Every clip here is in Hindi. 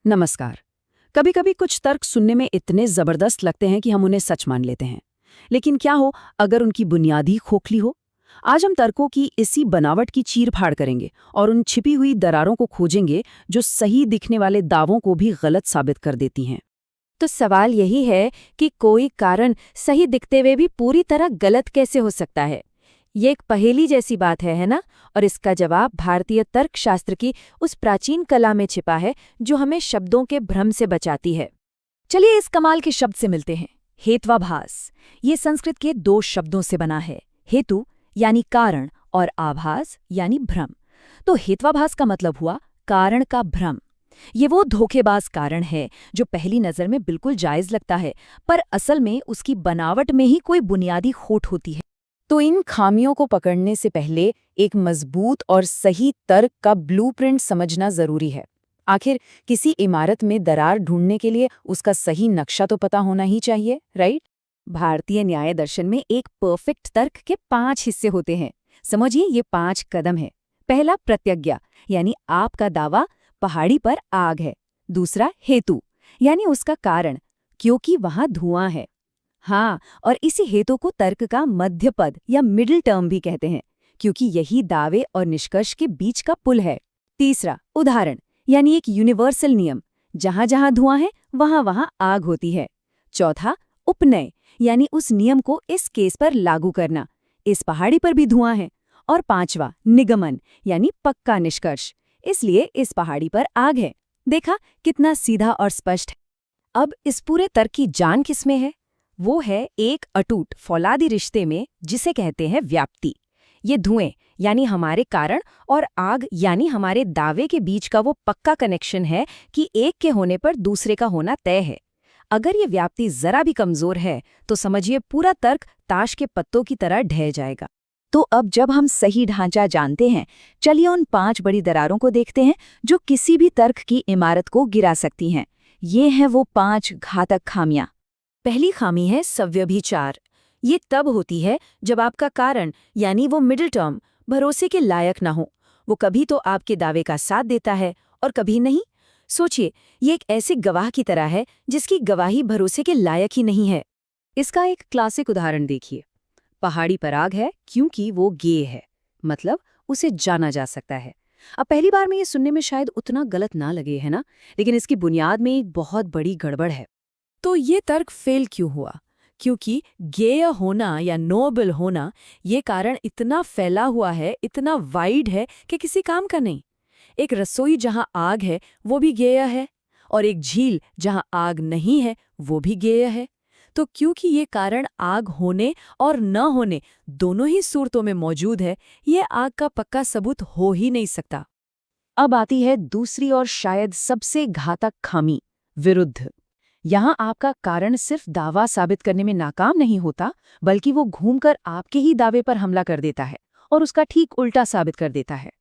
नमस्कार। कभी कभी कुछ तर्क सुनने में इतने जबरदस्त लगते हैं कि हम उन्हें सच मान लेते हैं। लेकिन क्या हो अगर उनकी बुनियादी खोखली हो। आज हम तर्कों की इसी बनावट की चीर-फाड़ करेंगे और उन छिपी हुई दरारों को खोजेंगे जो सही दिखने वाले दावों को भी गलत साबित कर देती हैं। तो सवाल यही है कि कोई कारण सही दिखते हुए भी पूरी तरह गलत कैसे हो सकता है। ये एक पहेली जैसी बात है ना। और इसका जवाब भारतीय तर्कशास्त्र की उस प्राचीन कला में छिपा है जो हमें शब्दों के भ्रम से बचाती है। चलिए इस कमाल के शब्द से मिलते हैं। हेत्वाभास। ये संस्कृत के दो शब्दों से बना है। हेतु यानी कारण और आभास यानी भ्रम। तो हेत्वाभास का मतलब हुआ कारण का भ्रम। ये वो धोखेबाज कारण है जो पहली नजर में बिल्कुल जायज लगता है, पर असल में उसकी बनावट में ही कोई बुनियादी खोट होती है। तो इन खामियों को पकड़ने से पहले एक मजबूत और सही तर्क का ब्लूप्रिंट समझना जरूरी है। आखिर किसी इमारत में दरार ढूंढने के लिए उसका सही नक्शा तो पता होना ही चाहिए, राइट? भारतीय न्याय दर्शन में एक परफेक्ट तर्क के 5 हिस्से होते हैं। समझिए ये 5 कदम है। पहला प्रतिज्ञा, यानी आपका दावा पहाड़ी पर आग है। दूसरा हेतु, यानी उसका कारण, क्योंकि वहां धुआं है। हाँ, और इसी हेतु को तर्क का मध्य पद या मिडिल टर्म भी कहते हैं, क्योंकि यही दावे और निष्कर्ष के बीच का पुल है। तीसरा उदाहरण, यानी एक यूनिवर्सल नियम, जहां जहां धुआं है वहां वहां आग होती है। चौथा उपनय, यानी उस नियम को इस केस पर लागू करना, इस पहाड़ी पर भी धुआं है। और पांचवा निगमन, यानी पक्का निष्कर्ष, इसलिए इस पहाड़ी पर आग है। देखा कितना सीधा और स्पष्ट है। अब इस पूरे तर्क की जान किसमें है? वो है एक अटूट फौलादी रिश्ते में, जिसे कहते हैं व्याप्ति। ये धुएं यानी हमारे कारण और आग यानी हमारे दावे के बीच का वो पक्का कनेक्शन है कि एक के होने पर दूसरे का होना तय है। अगर ये व्याप्ति जरा भी कमजोर है तो समझिए पूरा तर्क ताश के पत्तों की तरह ढह जाएगा। तो अब जब हम सही ढांचा जानते हैं, चलिए उन 5 बड़ी दरारों को देखते हैं जो किसी भी तर्क की इमारत को गिरा सकती हैं। ये हैं वो 5 घातक खामियां। पहली खामी है सव्यभिचार। ये तब होती है जब आपका कारण यानी वो मिडिल टर्म भरोसे के लायक ना हो। वो कभी तो आपके दावे का साथ देता है और कभी नहीं। सोचिए, ये एक ऐसे गवाह की तरह है जिसकी गवाही भरोसे के लायक ही नहीं है। इसका एक क्लासिक उदाहरण देखिए। पहाड़ी पर आग है क्योंकि वो गेय है, मतलब उसे जाना जा सकता है। अब पहली बार में ये सुनने में शायद उतना गलत ना लगे, है ना? लेकिन इसकी बुनियाद में एक बहुत बड़ी गड़बड़ है। तो ये तर्क फेल क्यों हुआ? क्योंकि गेय होना या नोबल होना, ये कारण इतना फैला हुआ है, इतना वाइड है कि किसी काम का नहीं। एक रसोई जहां आग है वो भी गेय है, और एक झील जहां आग नहीं है वो भी गेय है। तो क्योंकि ये कारण आग होने और न होने दोनों ही सूरतों में मौजूद है, ये आग का पक्का सबूत हो ही नहीं सकता। अब आती है दूसरी और शायद सबसे घातक खामी, विरुद्ध। यहाँ आपका कारण सिर्फ दावा साबित करने में नाकाम नहीं होता, बल्कि वो घूमकर आपके ही दावे पर हमला कर देता है और उसका ठीक उल्टा साबित कर देता है।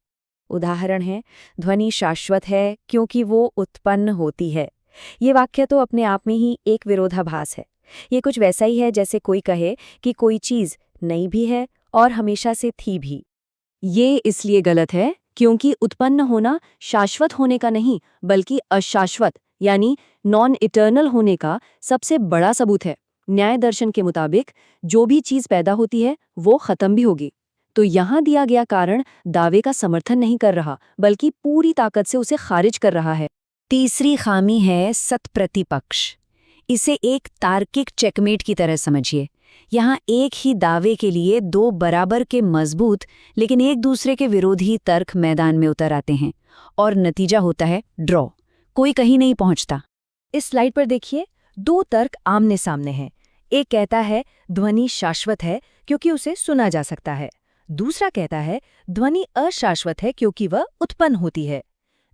उदाहरण है, ध्वनि शाश्वत है क्योंकि वो उत्पन्न होती है। ये वाक्य तो अपने आप में ही एक विरोधाभास है। ये कुछ वैसा ही है जैसे कोई कहे कि कोई चीज नई भी है और हमेशा से थी भी। ये इसलिए गलत है क्योंकि उत्पन्न होना शाश्वत होने का नहीं, बल्कि अशाश्वत यानी नॉन इटर्नल होने का सबसे बड़ा सबूत है। न्याय दर्शन के मुताबिक जो भी चीज पैदा होती है वो खत्म भी होगी। तो यहाँ दिया गया कारण दावे का समर्थन नहीं कर रहा, बल्कि पूरी ताकत से उसे खारिज कर रहा है। तीसरी खामी है सत्प्रतिपक्ष। इसे एक तार्किक चेकमेट की तरह समझिए। यहाँ एक ही दावे के लिए 2 बराबर के मजबूत लेकिन एक दूसरे के विरोधी तर्क मैदान में उतर आते हैं और नतीजा होता है ड्रॉ। कोई कहीं नहीं पहुंचता। इस स्लाइड पर देखिए, 2 तर्क आमने सामने हैं। एक कहता है ध्वनि शाश्वत है क्योंकि उसे सुना जा सकता है। दूसरा कहता है ध्वनि अशाश्वत है क्योंकि वह उत्पन्न होती है।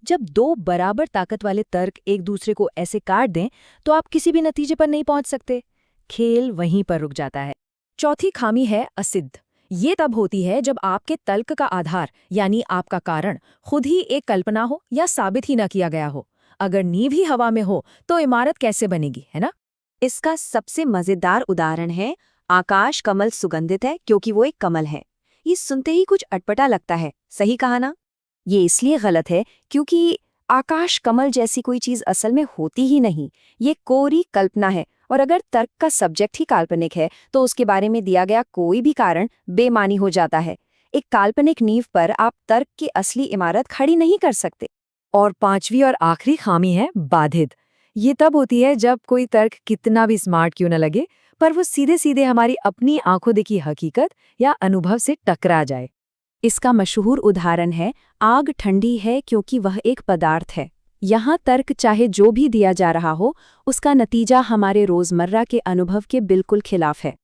जब 2 बराबर ताकत वाले तर्क एक दूसरे को ऐसे काट दें तो आप किसी भी नतीजे पर नहीं पहुंच सकते। खेल वहीं पर रुक जाता है। चौथी खामी है असिद्ध। ये तब होती है जब आपके तर्क का आधार यानी आपका कारण खुद ही एक कल्पना हो या साबित ही न किया गया हो। अगर नींव ही हवा में हो तो इमारत कैसे बनेगी, है ना? इसका सबसे मजेदार उदाहरण है आकाश कमल सुगंधित है क्योंकि वो एक कमल है। ये सुनते ही कुछ अटपटा लगता है, सही कहा ना? ये इसलिए गलत है क्योंकि आकाश कमल जैसी कोई चीज असल में होती ही नहीं, ये कोरी कल्पना है। और अगर तर्क का सब्जेक्ट ही काल्पनिक है तो उसके बारे में दिया गया कोई भी कारण बेमानी हो जाता है। एक काल्पनिक नींव पर आप तर्क की असली इमारत खड़ी नहीं कर सकते। और पांचवी और आखिरी खामी है बाधित। ये तब होती है जब कोई तर्क कितना भी स्मार्ट क्यों न लगे, पर वो सीधे सीधे हमारी अपनी आंखों देखी हकीकत या अनुभव से टकरा जाए। इसका मशहूर उदाहरण है आग ठंडी है क्योंकि वह एक पदार्थ है। यहाँ तर्क चाहे जो भी दिया जा रहा हो, उसका नतीजा हमारे रोजमर्रा के अनुभव के बिल्कुल खिलाफ है।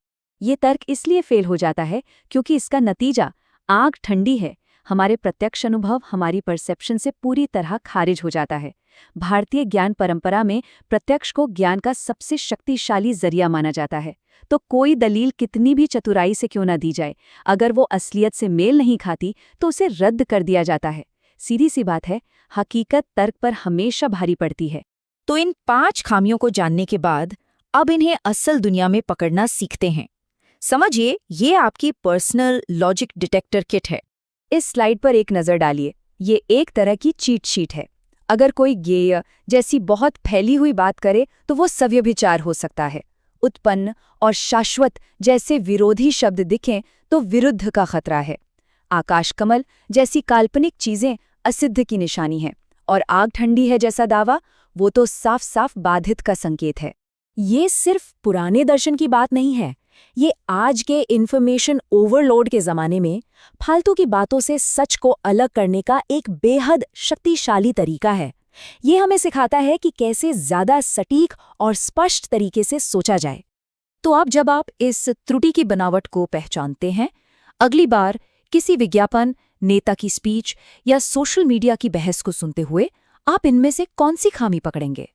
ये तर्क इसलिए फेल हो जाता है क्योंकि इसका नतीजा आग ठंडी है, हमारे प्रत्यक्ष अनुभव, हमारी परसेप्शन से पूरी तरह खारिज हो जाता है। भारतीय ज्ञान परंपरा में प्रत्यक्ष को ज्ञान का सबसे शक्तिशाली जरिया माना जाता है। तो कोई दलील कितनी भी चतुराई से क्यों न दी जाए, अगर वो असलियत से मेल नहीं खाती तो उसे रद्द कर दिया जाता है। सीधी सी बात है, हकीकत तर्क पर हमेशा भारी पड़ती है। तो इन 5 खामियों को जानने के बाद अब इन्हें असल दुनिया में पकड़ना सीखते हैं। समझिए, ये आपकी पर्सनल लॉजिक डिटेक्टर किट है। इस स्लाइड पर एक नज़र डालिए। ये एक तरह की चीट शीट है। अगर कोई गेय जैसी बहुत फैली हुई बात करे तो वो सव्यभिचार हो सकता है। उत्पन्न और शाश्वत जैसे विरोधी शब्द दिखें तो विरुद्ध का खतरा है। आकाशकमल जैसी काल्पनिक चीजें असिद्ध की निशानी है, और आग ठंडी है जैसा दावा, वो तो साफ साफ बाधित का संकेत है। ये सिर्फ पुराने दर्शन की बात नहीं है, ये आज के इन्फॉर्मेशन ओवरलोड के ज़माने में फालतू की बातों से सच को अलग करने का एक बेहद शक्तिशाली तरीका है। ये हमें सिखाता है कि कैसे ज़्यादा सटीक और स्पष्ट तरीके से सोचा जाए। तो अब जब आप इस त्रुटि की बनावट को पहचानते हैं, अगली बार किसी विज्ञापन, नेता की स्पीच या सोशल मीडिया की बहस को सुनते हुए आप इनमें से कौन सी खामी पकड़ेंगे?